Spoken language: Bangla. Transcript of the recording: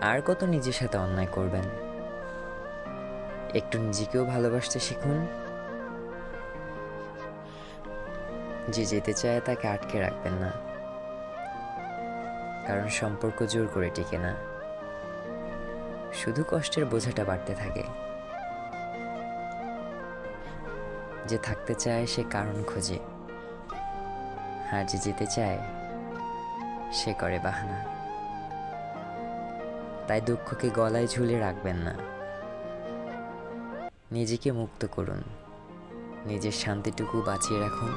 আর কত নিজের সাথে অন্যায় করবেন? একটু নিজেকেও ভালোবাসতে শিখুন। যে যেতে চায় তাকে আটকে রাখবেন না, কারণ সম্পর্ক জোর করে টিকে না, শুধু কষ্টের বোঝাটা বাড়তে থাকে। যে থাকতে চায় সে কারণ খোঁজে, আর যে যেতে চায় সে করে বাহানা। তাই দুঃখকে গলায় ঝুলে রাখবেন না, নিজেকে মুক্ত করুন, নিজের শান্তিটুকু বাঁচিয়ে রাখুন।